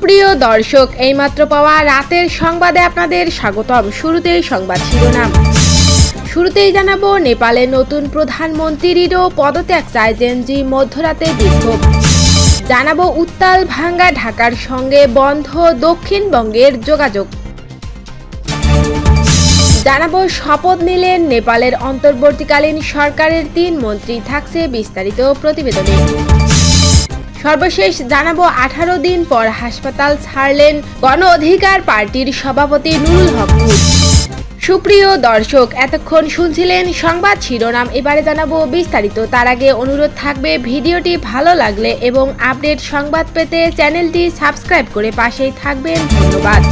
সুপ্রিয় দর্শক, এইমাত্র পাওয়া রাতের সংবাদে আপনাদের স্বাগতম। শুরুতেই সংবাদ শিরোনাম। শুরুতেই জানাবো, নেপালের নতুন প্রধানমন্ত্রীরও পদত্যাগ চায় জেনজি, মধ্যরাতে বিক্ষোভ। জানাবো, উত্তাল ভাঙ্গা ঢাকার সঙ্গে বন্ধ দক্ষিণবঙ্গের যোগাযোগ। জানাবো, শপথ নিলেন নেপালের অন্তর্বর্তীকালীন সরকারের 3 মন্ত্রী। থাকছে বিস্তারিত প্রতিবেদনে। সর্বশেষ জানাবো, 18 দিন পর হাসপাতাল ছাড়লেন গণ অধিকার পার্টির সভাপতি নুরুল হক। সুপ্রিয় দর্শক, এতক্ষণ শুনছিলেন সংবাদ শিরোনাম। এবারে জানাবো বিস্তারিত। তার আগে অনুরোধ থাকবে, ভিডিওটি ভালো লাগলে এবং আপডেট সংবাদ পেতে চ্যানেলটি সাবস্ক্রাইব করে পাশেই থাকবেন। ধন্যবাদ।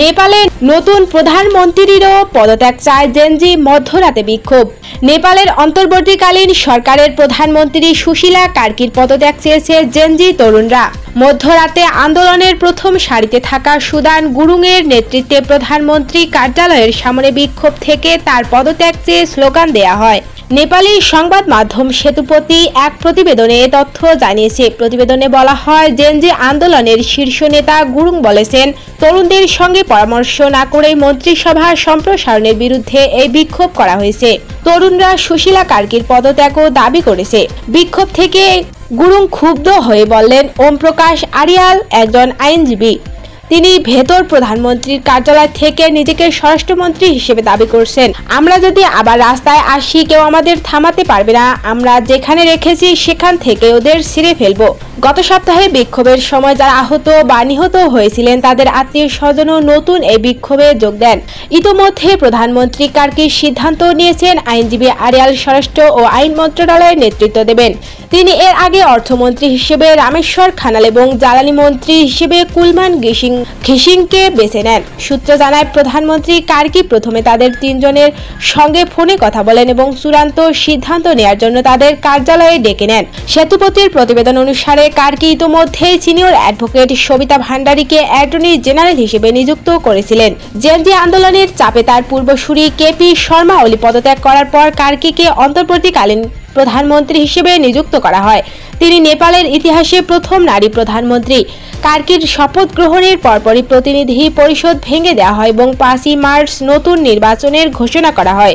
নেপালের নতুন প্রধানমন্ত্রীরও পদত্যাগ চায় জেনজি, মধ্যরাতে বিক্ষোভ। নেপালের অন্তর্বর্তীকালীন সরকারের প্রধানমন্ত্রী সুশীলা কার্কির পদত্যাগ চেয়েছে জেনজি তরুণরা। মধ্যরাতে আন্দোলনের প্রথম সারিতে থাকা সুদান গুরুংয়ের নেতৃত্বে প্রধানমন্ত্রী কার্যালয়ের সামনে বিক্ষোভ থেকে তার পদত্যাগ চেয়ে স্লোগান দেয়া হয়। নেপালি সংবাদ মাধ্যম সেতুপতি এক প্রতিবেদনে এ তথ্য জানিয়েছে। প্রতিবেদনে বলা হয়, জেনজি আন্দোলনের শীর্ষ নেতা গুরুং বলেছেন, তরুণদের সঙ্গে পরামর্শ না করেই মন্ত্রিসভা সম্প্রসারণের বিরুদ্ধে এই বিক্ষোভ করা হয়েছে। তরুণরা সুশীলা কার্কির পদত্যাগও দাবি করেছে। বিক্ষোভ থেকে গুরুং ক্ষুব্ধ হয়ে বললেন, ওম প্রকাশ আরিয়াল একজন আইনজীবী। তিনি ভেতর প্রধানমন্ত্রীর কার্যালয় থেকে নিজেকে স্বরাষ্ট্রমন্ত্রী হিসেবে দাবি করছেন। আমরা যদি আবার রাস্তায় আসি, কেউ আমাদের থামাতে পারবে না। আমরা যেখানে রেখেছি সেখান থেকে ওদের ছিঁড়ে ফেলবো। গত সপ্তাহে বিক্ষোভের সময় যারা আহত বা নিহত হয়েছিলেন তাদের আত্মীয় স্বজনও নতুন এই বিক্ষোভে যোগ দেন। ইতোমধ্যে প্রধানমন্ত্রী কার্কির সিদ্ধান্ত নিয়েছেন, আইনজীবী আরিয়াল স্বরাষ্ট্র ও আইন মন্ত্রণালয়ের নেতৃত্ব দেবেন। তিনি এর আগে অর্থমন্ত্রী হিসেবে রামেশ্বর খানাল এবং জ্বালানি মন্ত্রী হিসেবে কুলমান ঘিসিংকে বেছে নেন। সূত্র জানায়, প্রধানমন্ত্রী কার্কি প্রথমে তাদের 3 জনের সঙ্গে ফোনে কথা বলেন এবং চূড়ান্ত সিদ্ধান্ত নেওয়ার জন্য তাদের কার্যালয়ে ডেকে নেন। সেতুপতির প্রতিবেদন অনুসারে কার্কি ইতোমধ্যেই সিনিয়র অ্যাডভোকেট সবিতা ভান্ডারীকে অ্যাটর্নি জেনারেল হিসেবে নিযুক্ত করেছিলেন। জেনজি আন্দোলনের চাপে তার পূর্বসূরি কেপি শর্মা ওলি পদত্যাগ করার পর কার্কিকে অন্তর্বর্তীকালীন প্রধানমন্ত্রী হিসেবে নিযুক্ত করা হয়। তিনি নেপালের ইতিহাসে প্রথম নারী প্রধানমন্ত্রী। কার্কির শপথ গ্রহণের পরপরই প্রতিনিধি পরিষদ ভেঙে দেওয়া হয় এবং 5ই মার্চ নতুন নির্বাচনের ঘোষণা করা হয়।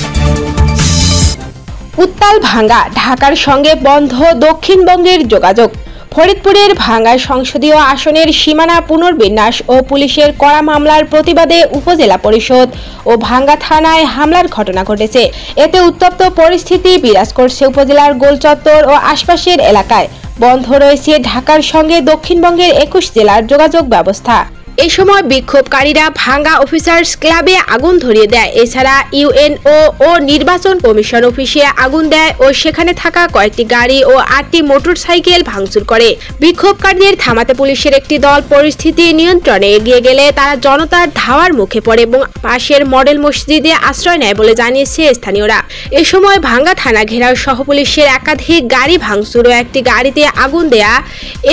উত্তাল ভাঙ্গা ঢাকার সঙ্গে বন্ধ দক্ষিণবঙ্গের যোগাযোগ। ফরিদপুরের ভাঙ্গা সংসদীয় আসনের সীমানা পুনর্বিন্যাস ও পুলিশের কড়া মামলার প্রতিবাদে উপজেলা পরিষদ ও ভাঙ্গা থানায় হামলার ঘটনা ঘটেছে। এতে উত্তপ্ত পরিস্থিতি বিরাজ করছে উপজেলার গোলচত্বর ও আশপাশের এলাকায়। বন্ধ রয়েছে ঢাকার সঙ্গে দক্ষিণবঙ্গের 21 জেলার যোগাযোগ ব্যবস্থা। এই সময় বিক্ষোভকারীরা ভাঙ্গা অফিসার্স ক্লাবে আগুন ধরিয়ে দেয়। এছাড়া ইউএনও ও নির্বাচন কমিশন অফিসে আগুন দেয় ও সেখানে থাকা কয়েকটি গাড়ি ও 8টি মোটরসাইকেল ভাঙচুর করে। বিক্ষোভকারীদের থামাতে পুলিশের একটি দল পরিস্থিতি নিয়ন্ত্রণে এগিয়ে গেলে তারা জনতার ধাওয়ার মুখে পড়ে এবং পাশের মডেল মসজিদে আশ্রয় নেয় বলে জানিয়েছে স্থানীয়রা। এ সময় ভাঙ্গা থানা ঘেরাও সহ পুলিশের একাধিক গাড়ি ভাঙচুর ও একটি গাড়িতে আগুন দেয়া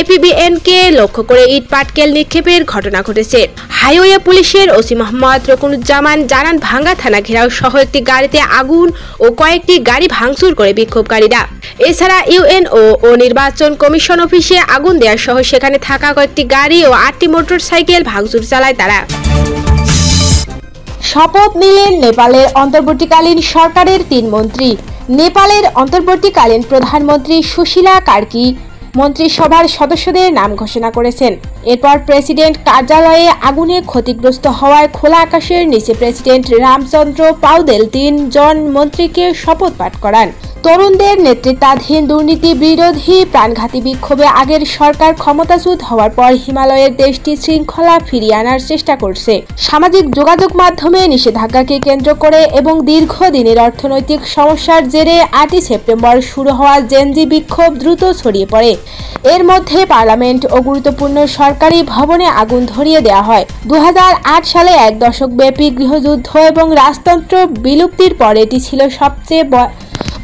এপিবিএনকে লক্ষ্য করে ইট পাটকেল নিক্ষেপের ঘটনা ঘটেছে। হাইওয়ে পুলিশের ওসি মোহাম্মদ রকুনুজ্জামান জানান, ভাঙ্গা থানা ঘেরাও সহ একটি গাড়িতে আগুন ও কয়েকটি গাড়ি ভাঙচুর করে বিক্ষোভকারীরা। এছাড়া ইউএনও ও নির্বাচন কমিশন অফিসে আগুন দেওয়া সহ সেখানে থাকা কয়েকটি গাড়ি ও 8টি মোটরসাইকেল ভাঙচুর চালায় তারা। শপথ নিলেন নেপালের অন্তর্বর্তীকালীন সরকারের 3 মন্ত্রী। নেপালের অন্তর্বর্তীকালীন প্রধানমন্ত্রী সুশীলা কার্কি মন্ত্রিসভার সদস্যদের নাম ঘোষণা করেছেন। এরপর প্রেসিডেন্ট কার্যালয়ে আগুনে ক্ষতিগ্রস্ত হওয়ায় খোলা আকাশের নিচে প্রেসিডেন্ট রামচন্দ্র পাউদেল 3 জন মন্ত্রীকে শপথ পাঠ করান। তরুণদের নেতৃত্বাধীন দুর্নীতি বিরোধী প্রাণঘাতী বিক্ষোভে আগের সরকার ক্ষমতাচ্যুত হওয়ার পর হিমালয়ের দেশটি শৃঙ্খলা ফিরিয়ে আনার চেষ্টা করছে। সামাজিক যোগাযোগ মাধ্যমে নিষেধাজ্ঞাকে কেন্দ্র করে এবং দীর্ঘদিনের অর্থনৈতিক সমস্যার জেরে 8ই সেপ্টেম্বর শুরু হওয়া জেনজি বিক্ষোভ দ্রুত ছড়িয়ে পড়ে। এর মধ্যে পার্লামেন্ট ও গুরুত্বপূর্ণ সরকারি ভবনে আগুন ধরিয়ে দেওয়া হয়। 2008 সালে 1 দশক ব্যাপী গৃহযুদ্ধ এবং রাজতন্ত্র বিলুপ্তির পর এটি ছিল সবচেয়ে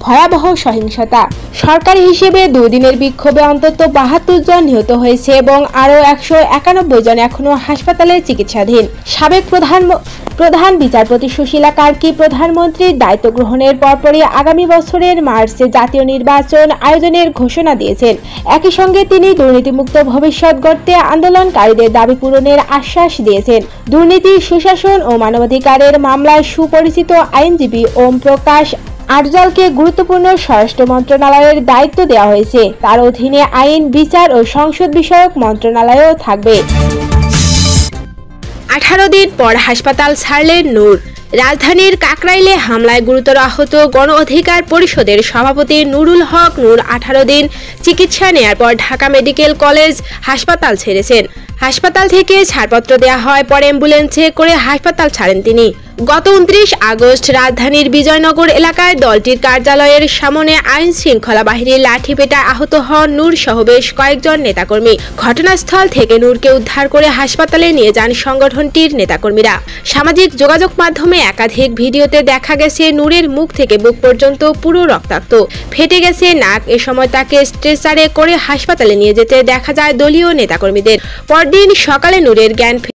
ভয়াবহ সহিংসতা। সরকারি হিসেবে 2 দিনের বিক্ষোভে অন্তত 72 জন নিহত হয়েছে এবং আরও 191 জন এখনও হাসপাতালে চিকিৎসাধীন। সাবেক প্রধান বিচারপতি সুশীলা কার্কি প্রধানমন্ত্রীর দায়িত্ব গ্রহণের পরপরই আগামী বছরের মার্চে জাতীয় নির্বাচন আয়োজনের ঘোষণা দিয়েছেন। একই সঙ্গে তিনি দুর্নীতিমুক্ত ভবিষ্যৎ গড়তে আন্দোলনকারীদের দাবি পূরণের আশ্বাস দিয়েছেন। দুর্নীতি, সুশাসন ও মানবাধিকারের মামলায় সুপরিচিত আইনজীবী ওম প্রকাশ আরজালকে গুরুত্বপূর্ণ স্বরাষ্ট্র মন্ত্রণালয়ের দায়িত্ব দেওয়া হয়েছে। তার অধীনে আইন, বিচার ও সংসদ বিষয়ক মন্ত্রণালয়ও থাকবে। 18 দিন পর হাসপাতাল ছাড়লেন নূর। রাজধানীর কাকরাইলে হামলায় গুরুতর আহত গণ অধিকার পরিষদের সভাপতি নুরুল হক নূর 18 দিন চিকিৎসা নেয়ার পর ঢাকা মেডিকেল কলেজ হাসপাতাল ছেড়েছেন। হাসপাতাল থেকে ছাড়পত্র দেওয়া হয়, পরে অ্যাম্বুলেন্সে করে হাসপাতাল ছাড়েন তিনি। গত 29 আগস্ট রাজধানীর বিজয়নগর এলাকায় দলটির কার্যালয়ের সামনে আইন শৃঙ্খলা বাহিনীর লাঠিপেটায় আহত হন নূর সহ বেশ কয়েকজন নেতাকর্মী। ঘটনাস্থল থেকে নূরকে উদ্ধার করে হাসপাতালে নিয়ে যান সংগঠনটির নেতাকর্মীরা। সামাজিক যোগাযোগ মাধ্যমে একাধিক ভিডিওতে দেখা গেছে নূরের মুখ থেকে বুক পর্যন্ত পুরো রক্তাক্ত, ফেটে গেছে নাক। এ সময় তাকে স্ট্রেচারে করে হাসপাতালে নিয়ে যেতে দেখা যায় দলীয় নেতাকর্মীদের। পরদিন সকালে নূরের জ্ঞান